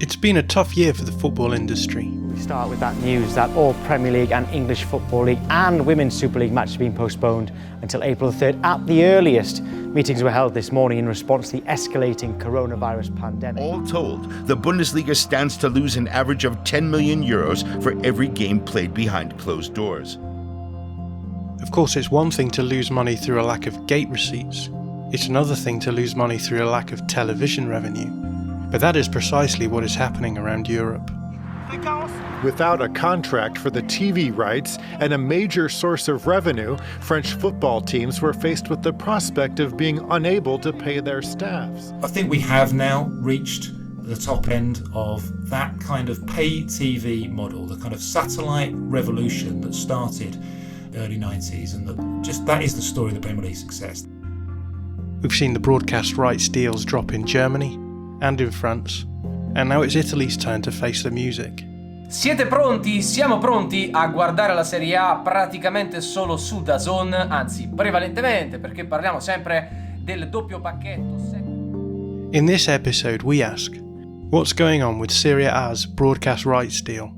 It's been a tough year for the football industry. We start with that news that all Premier League and English Football League and Women's Super League matches have been postponed until April 3rd at the earliest. Meetings were held this morning in response to the escalating coronavirus pandemic. All told, the Bundesliga stands to lose an average of 10 million euros for every game played behind closed doors. Of course, it's one thing to lose money through a lack of gate receipts. It's another thing to lose money through a lack of television revenue. But that is precisely what is happening around Europe. Without a contract for the TV rights and a major source of revenue, French football teams were faced with the prospect of being unable to pay their staffs. I think we have now reached the top end of that kind of pay TV model, the kind of satellite revolution that started early 90s, and that is the story of the Premier League success. We've seen the broadcast rights deals drop in Germany and in France, and now it's Italy's turn to face the music. Siete pronti? Siamo pronti a guardare la Serie A praticamente solo su DAZN, anzi prevalentemente, perché parliamo sempre del doppio pacchetto. In this episode we ask, what's going on with Serie A's broadcast rights deal?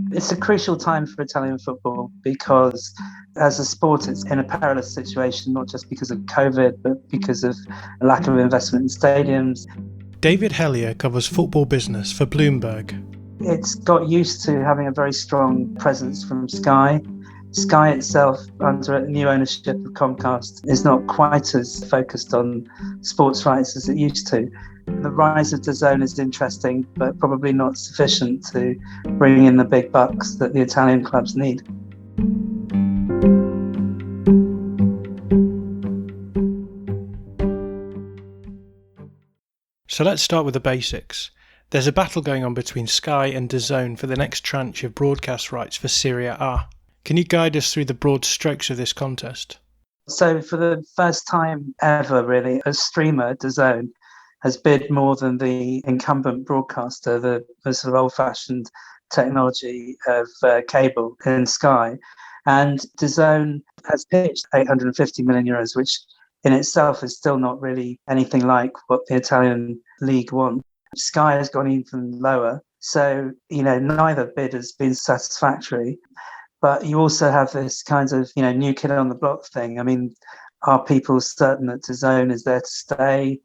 It's a crucial time for Italian football because as a sport it's in a perilous situation, not just because of COVID, but because of a lack of investment in stadiums. David Hellier covers football business for Bloomberg. It's got used to having a very strong presence from Sky. Sky itself, under new ownership of Comcast, is not quite as focused on sports rights as it used to. The rise of DAZN is interesting, but probably not sufficient to bring in the big bucks that the Italian clubs need. So let's start with the basics. There's a battle going on between Sky and DAZN for the next tranche of broadcast rights for Serie A. Can you guide us through the broad strokes of this contest? So for the first time ever, really, a streamer, DAZN, has bid more than the incumbent broadcaster, the sort of old-fashioned technology of cable in Sky. And DAZN has pitched 850 million euros, which in itself is still not really anything like what the Italian league wants. Sky has gone even lower. So, neither bid has been satisfactory. But you also have this kind of, new kid on the block thing. I mean, are people certain that DAZN is there to stay?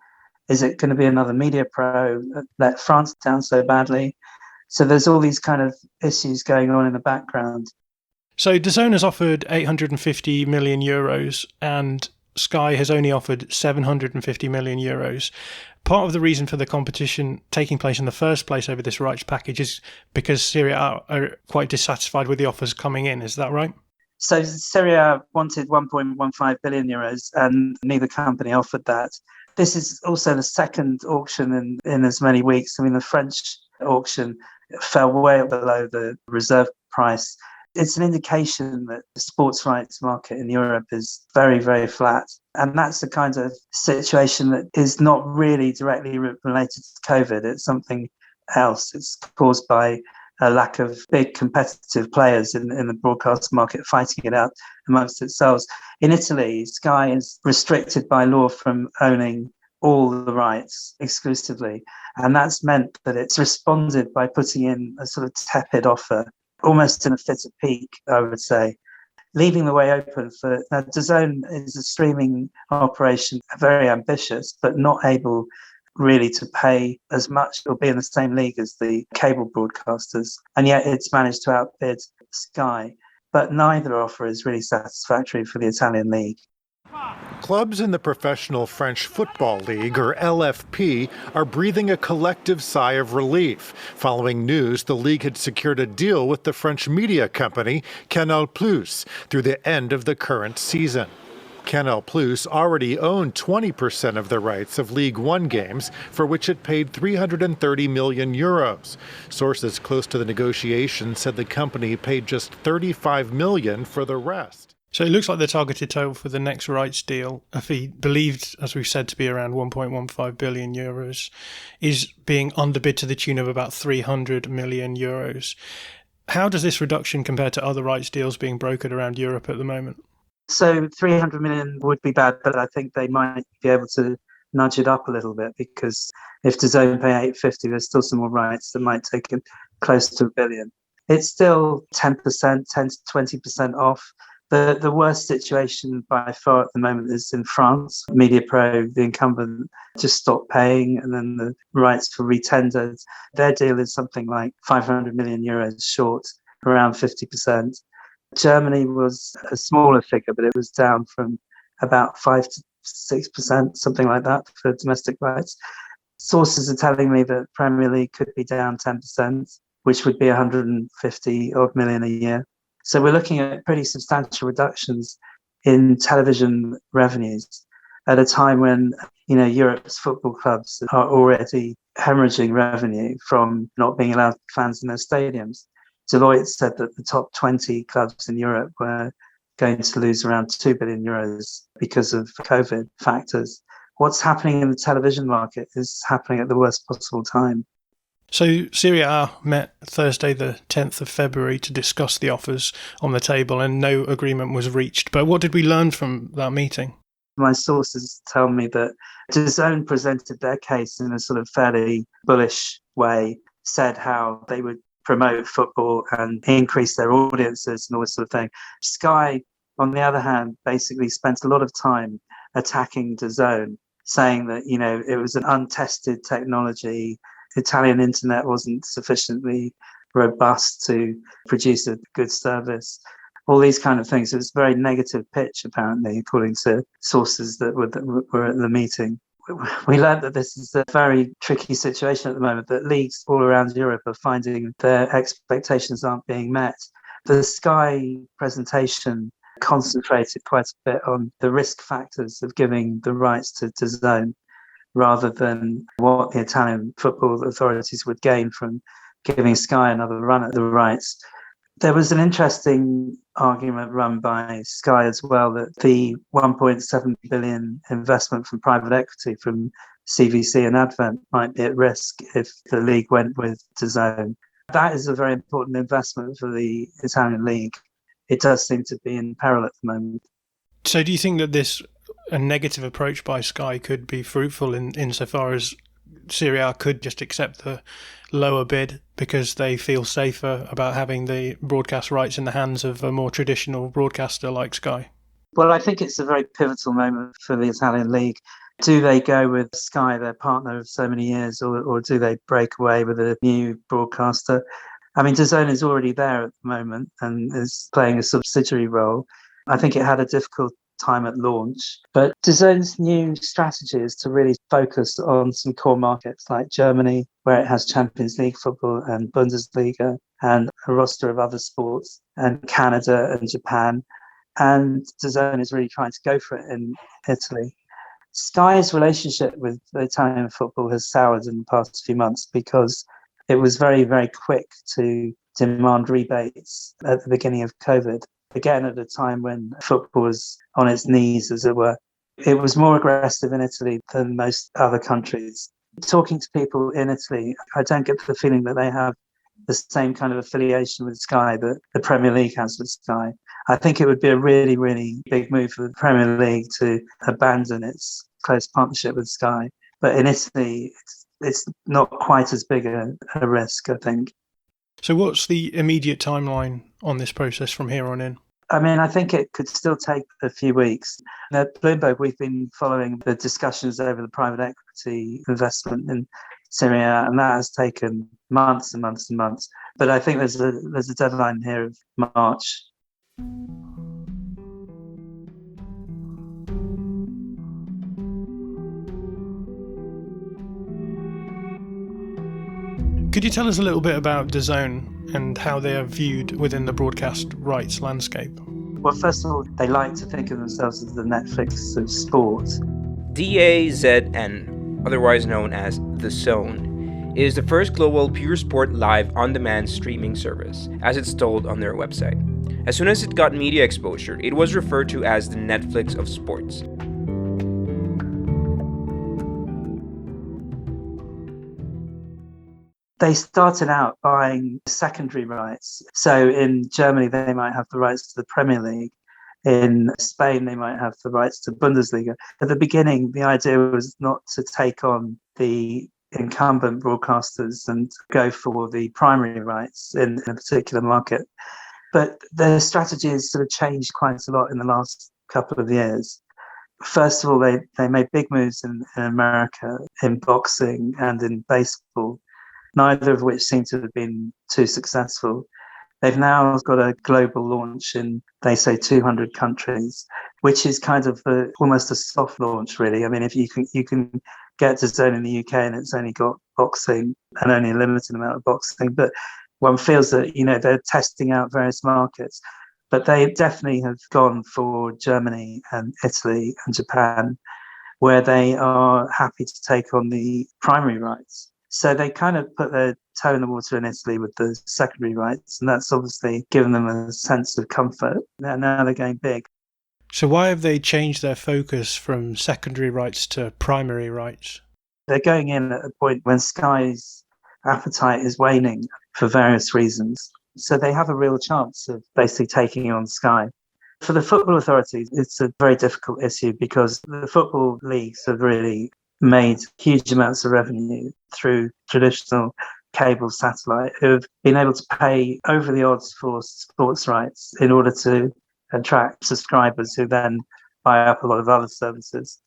Is it going to be another media pro let France down so badly? So there's all these kind of issues going on in the background. So DAZN has offered 850 million euros and Sky has only offered 750 million euros. Part of the reason for the competition taking place in the first place over this rights package is because Serie A are quite dissatisfied with the offers coming in. Is that right? So Serie A wanted 1.15 billion euros and neither company offered that. This is also the second auction in as many weeks. I mean, the French auction fell way below the reserve price. It's an indication that the sports rights market in Europe is very, very flat. And that's the kind of situation that is not really directly related to COVID. It's something else. It's caused by a lack of big competitive players in the broadcast market fighting it out amongst itself. In Italy, Sky is restricted by law from owning all the rights exclusively. And that's meant that it's responded by putting in a sort of tepid offer, almost in a fit of pique, I would say, leaving the way open for... Now, DAZN is a streaming operation, very ambitious, but not able really to pay as much or be in the same league as the cable broadcasters. And yet it's managed to outbid Sky. But neither offer is really satisfactory for the Italian league. Clubs in the Professional French Football League, or LFP, are breathing a collective sigh of relief following news the league had secured a deal with the French media company Canal+ through the end of the current season. Canal+ already owned 20% of the rights of League One games, for which it paid 330 million euros. Sources close to the negotiation said the company paid just 35 million for the rest. So it looks like the targeted total for the next rights deal, a fee believed, as we've said, to be around 1.15 billion euros, is being underbid to the tune of about 300 million euros. How does this reduction compare to other rights deals being brokered around Europe at the moment? So 300 million would be bad, but I think they might be able to nudge it up a little bit, because if DAZN pay 850, there's still some more rights that might take it close to 1 billion. It's still 10%, 10 to 20% off. The worst situation by far at the moment is in France. MediaPro, the incumbent, just stopped paying, and then the rights were retendered. Their deal is something like 500 million euros short, around 50%. Germany was a smaller figure, but it was down from about 5 to 6%, something like that, for domestic rights. Sources are telling me that Premier League could be down 10%, which would be 150 odd million a year. So we're looking at pretty substantial reductions in television revenues at a time when, Europe's football clubs are already hemorrhaging revenue from not being allowed fans in their stadiums. Deloitte said that the top 20 clubs in Europe were going to lose around 2 billion euros because of COVID factors. What's happening in the television market is happening at the worst possible time. So Serie A met Thursday the 10th of February to discuss the offers on the table, and no agreement was reached. But what did we learn from that meeting? My sources tell me that DAZN presented their case in a sort of fairly bullish way, said how they would promote football and increase their audiences and all this sort of thing. Sky, on the other hand, basically spent a lot of time attacking DAZN, saying that, it was an untested technology. Italian internet wasn't sufficiently robust to produce a good service. All these kind of things. It was a very negative pitch, apparently, according to sources that were at the meeting. We learned that this is a very tricky situation at the moment, that leagues all around Europe are finding their expectations aren't being met. The Sky presentation concentrated quite a bit on the risk factors of giving the rights to DAZN, rather than what the Italian football authorities would gain from giving Sky another run at the rights. There was an interesting argument run by Sky as well, that the 1.7 billion investment from private equity from CVC and Advent might be at risk if the league went with DAZN. That is a very important investment for the Italian league. It does seem to be in peril at the moment. So do you think that a negative approach by Sky could be fruitful insofar as Serie A could just accept the lower bid because they feel safer about having the broadcast rights in the hands of a more traditional broadcaster like Sky? Well, I think it's a very pivotal moment for the Italian league. Do they go with Sky, their partner of so many years, or do they break away with a new broadcaster? I mean, DAZN is already there at the moment and is playing a subsidiary role. I think it had a difficult time at launch, but DAZN's new strategy is to really focus on some core markets like Germany, where it has Champions League football and Bundesliga and a roster of other sports, and Canada and Japan. And DAZN is really trying to go for it in Italy. Sky's relationship with Italian football has soured in the past few months because it was very, very quick to demand rebates at the beginning of COVID, again at a time when football was on its knees, as it were. It was more aggressive in Italy than most other countries. Talking to people in Italy, I don't get the feeling that they have the same kind of affiliation with Sky that the Premier League has with Sky. I think it would be a really, really big move for the Premier League to abandon its close partnership with Sky. But in Italy, it's not quite as big a risk, I think. So what's the immediate timeline on this process from here on in? I mean, I think it could still take a few weeks. At Bloomberg, we've been following the discussions over the private equity investment in Serie A, and that has taken months and months and months. But I think there's a deadline here of March. Could you tell us a little bit about DAZN and how they are viewed within the broadcast rights landscape? Well, first of all, they like to think of themselves as the Netflix of sport. DAZN, otherwise known as The Zone, is the first global pure sport live on-demand streaming service, as it's told on their website. As soon as it got media exposure, it was referred to as the Netflix of sports. They started out buying secondary rights. So in Germany, they might have the rights to the Premier League. In Spain, they might have the rights to Bundesliga. At the beginning, the idea was not to take on the incumbent broadcasters and go for the primary rights in a particular market. But the strategy has sort of changed quite a lot in the last couple of years. First of all, they made big moves in America, in boxing and in baseball, neither of which seem to have been too successful. They've now got a global launch in, they say, 200 countries, which is kind of almost a soft launch, really. I mean, if you can get to DAZN in the UK and it's only got boxing and only a limited amount of boxing, but one feels that, they're testing out various markets. But they definitely have gone for Germany and Italy and Japan, where they are happy to take on the primary rights. So they kind of put their toe in the water in Italy with the secondary rights, and that's obviously given them a sense of comfort. Now they're going big. So why have they changed their focus from secondary rights to primary rights? They're going in at a point when Sky's appetite is waning for various reasons. So they have a real chance of basically taking on Sky. For the football authorities, it's a very difficult issue because the football leagues have really made huge amounts of revenue through traditional cable satellite, who have been able to pay over the odds for sports rights in order to attract subscribers who then buy up a lot of other services.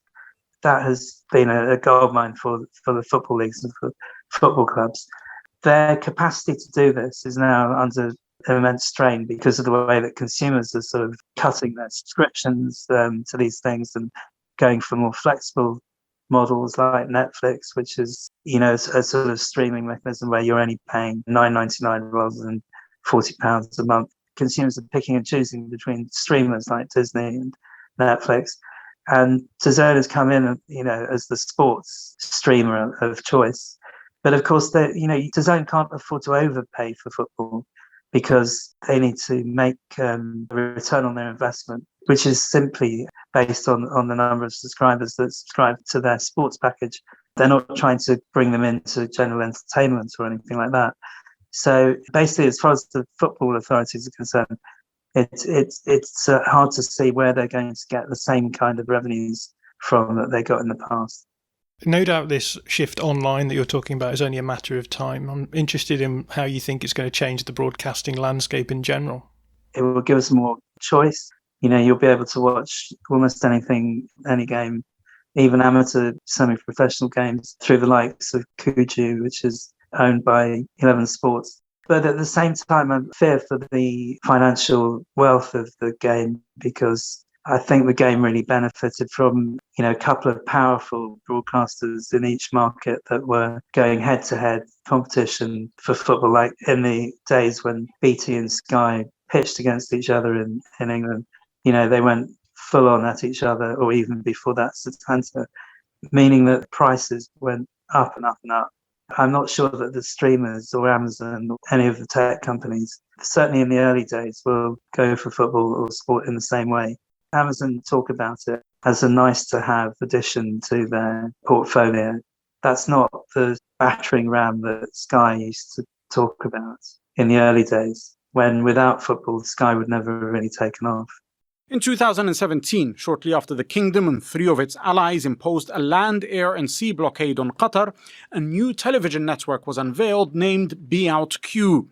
That has been a goldmine for the football leagues and for football clubs. Their capacity to do this is now under immense strain because of the way that consumers are sort of cutting their subscriptions to these things and going for more flexible models like Netflix, which is, a sort of streaming mechanism where you're only paying $9.99 rather than £40 a month. Consumers are picking and choosing between streamers like Disney and Netflix. And DAZN has come in, as the sports streamer of choice. But of course, DAZN can't afford to overpay for football because they need to make a return on their investment, which is simply based on the number of subscribers that subscribe to their sports package. They're not trying to bring them into general entertainment or anything like that. So basically, as far as the football authorities are concerned, it's hard to see where they're going to get the same kind of revenues from that they got in the past. No doubt this shift online that you're talking about is only a matter of time. I'm interested in how you think it's going to change the broadcasting landscape in general. It will give us more choice. You'll be able to watch almost anything, any game, even amateur semi-professional games through the likes of Kuju, which is owned by 11 Sports. But at the same time, I fear for the financial wealth of the game because I think the game really benefited from, a couple of powerful broadcasters in each market that were going head-to-head competition for football, like in the days when BT and Sky pitched against each other in England. They went full on at each other, or even before that, Satanta, meaning that prices went up and up and up. I'm not sure that the streamers or Amazon or any of the tech companies, certainly in the early days, will go for football or sport in the same way. Amazon talk about it as a nice-to-have addition to their portfolio. That's not the battering ram that Sky used to talk about in the early days, when without football, Sky would never have really taken off. In 2017, shortly after the kingdom and three of its allies imposed a land, air and sea blockade on Qatar, a new television network was unveiled named BOutQ.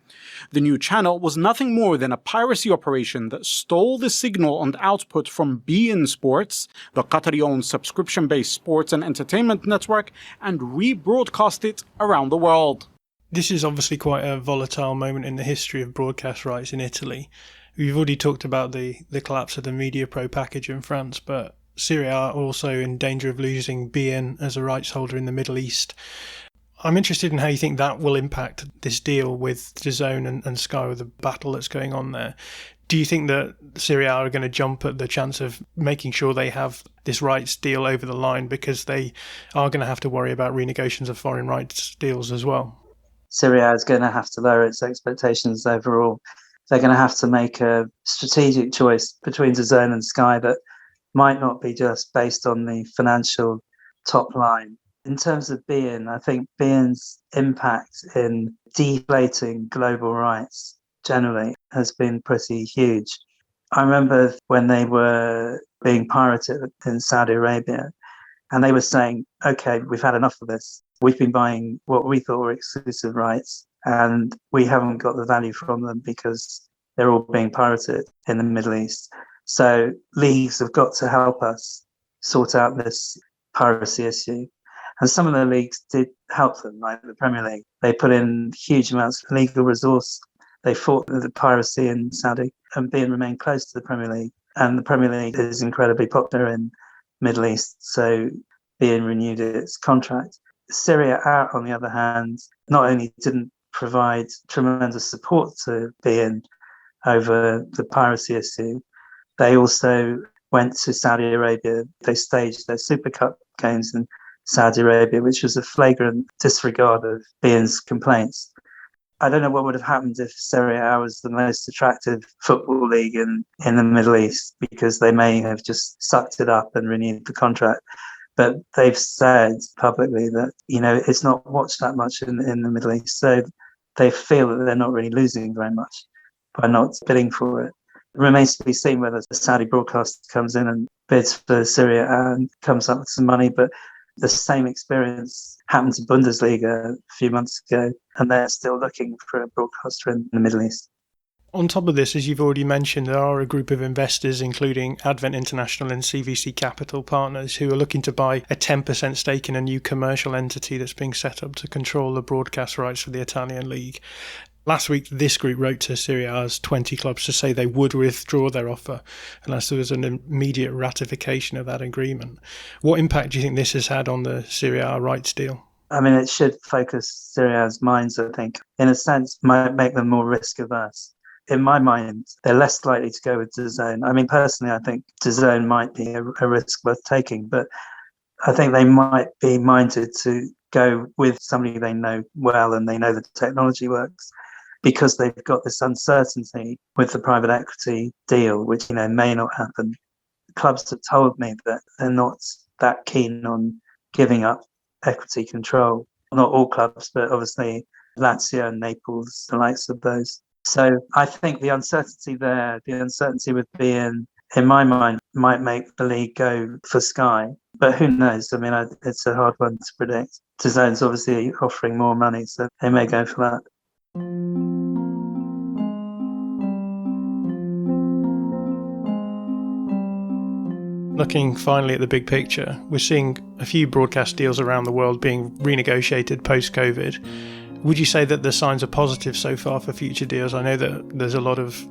The new channel was nothing more than a piracy operation that stole the signal and output from beIN Sports, the Qatari-owned subscription-based sports and entertainment network, and rebroadcast it around the world. This is obviously quite a volatile moment in the history of broadcast rights in Italy. We've already talked about the collapse of the MediaPro package in France, but Serie A are also in danger of losing beIN as a rights holder in the Middle East. I'm interested in how you think that will impact this deal with DAZN and Sky, with the battle that's going on there. Do you think that Serie A are going to jump at the chance of making sure they have this rights deal over the line because they are going to have to worry about renegotiations of foreign rights deals as well? Serie A is going to have to lower its expectations overall. they're going to have to make a strategic choice between DAZN and Sky that might not be just based on the financial top line. In terms of beIN, I think beIN's impact in deflating global rights generally has been pretty huge. I remember when they were being pirated in Saudi Arabia, and they were saying, okay, we've had enough of this. We've been buying what we thought were exclusive rights, and we haven't got the value from them because they're all being pirated in the Middle East. So leagues have got to help us sort out this piracy issue. And some of the leagues did help them, like the Premier League. They put in huge amounts of legal resource. They fought the piracy in Saudi, and beIN remained close to the Premier League. And the Premier League is incredibly popular in Middle East, so beIN renewed its contract. Serie A, on the other hand, not only didn't provide tremendous support to beIN over the piracy issue, they also went to Saudi Arabia. They staged their Super Cup games in Saudi Arabia, which was a flagrant disregard of beIN's complaints. I don't know what would have happened if Serie A was the most attractive football league in the Middle East, because they may have just sucked it up and renewed the contract. But they've said publicly that, it's not watched that much in the Middle East. So they feel that they're not really losing very much by not bidding for it. It remains to be seen whether the Saudi broadcast comes in and bids for Serie A and comes up with some money. But the same experience happened to Bundesliga a few months ago, and they're still looking for a broadcaster in the Middle East. On top of this, as you've already mentioned, there are a group of investors, including Advent International and CVC Capital Partners, who are looking to buy a 10% stake in a new commercial entity that's being set up to control the broadcast rights for the Italian league. Last week, this group wrote to Serie A's 20 clubs to say they would withdraw their offer unless there was an immediate ratification of that agreement. What impact do you think this has had on the Serie A rights deal? I mean, it should focus Serie A's minds, I think. In a sense, might make them more risk averse. In my mind, they're less likely to go with DAZN. I mean, personally, I think DAZN might be a risk worth taking, but I think they might be minded to go with somebody they know well and they know the technology works, because they've got this uncertainty with the private equity deal, which may not happen. Clubs have told me that they're not that keen on giving up equity control. Not all clubs, but obviously Lazio and Naples, the likes of those. So I think the uncertainty there, the uncertainty with beIN, in my mind, might make the league go for Sky. But who knows? I mean, it's a hard one to predict. DAZN's obviously offering more money, so they may go for that. Looking finally at the big picture, we're seeing a few broadcast deals around the world being renegotiated post-COVID. Would you say that the signs are positive so far for future deals? I know that there's a lot of,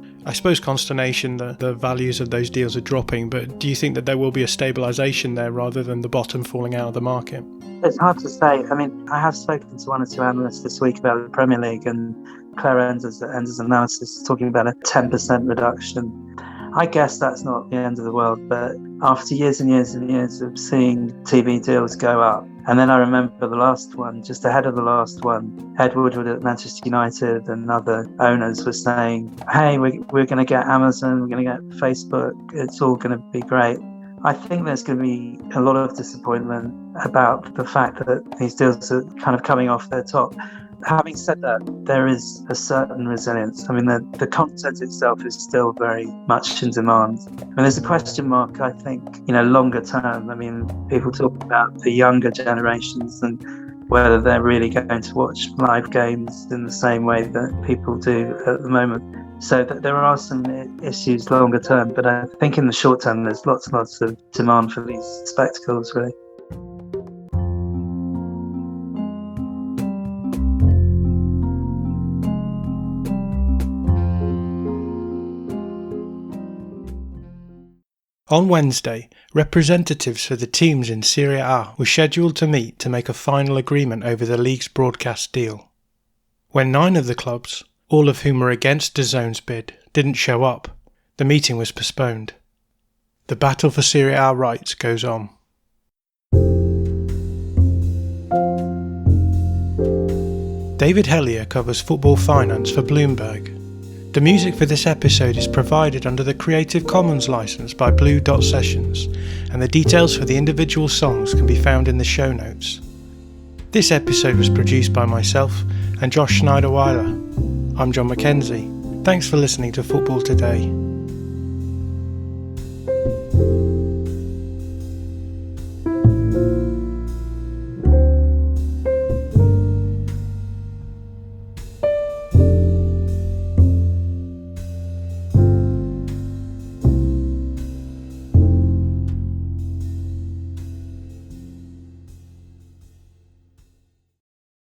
consternation that the values of those deals are dropping, but do you think that there will be a stabilisation there rather than the bottom falling out of the market? It's hard to say. I mean, I have spoken to one or two analysts this week about the Premier League, and Claire Ender's analysis is talking about a 10% reduction. I guess that's not the end of the world, but after years and years and years of seeing TV deals go up, and then I remember the last one, just ahead of the last one, Ed Woodward at Manchester United and other owners were saying, hey, we're going to get Amazon, we're going to get Facebook, it's all going to be great. I think there's going to be a lot of disappointment about the fact that these deals are kind of coming off their top. Having said that, there is a certain resilience. I mean, the content itself is still very much in demand. I mean, there's a question mark, I think, longer term. I mean, people talk about the younger generations and whether they're really going to watch live games in the same way that people do at the moment. So there are some issues longer term, but I think in the short term, there's lots and lots of demand for these spectacles, really. On Wednesday, representatives for the teams in Serie A were scheduled to meet to make a final agreement over the league's broadcast deal. When 9 of the clubs, all of whom were against DAZN's bid, didn't show up, the meeting was postponed. The battle for Serie A rights goes on. David Hellier covers football finance for Bloomberg. The music for this episode is provided under the Creative Commons license by Blue Dot Sessions, and the details for the individual songs can be found in the show notes. This episode was produced by myself and Josh Schneider-Weiler. I'm John Mackenzie. Thanks for listening to Football Today.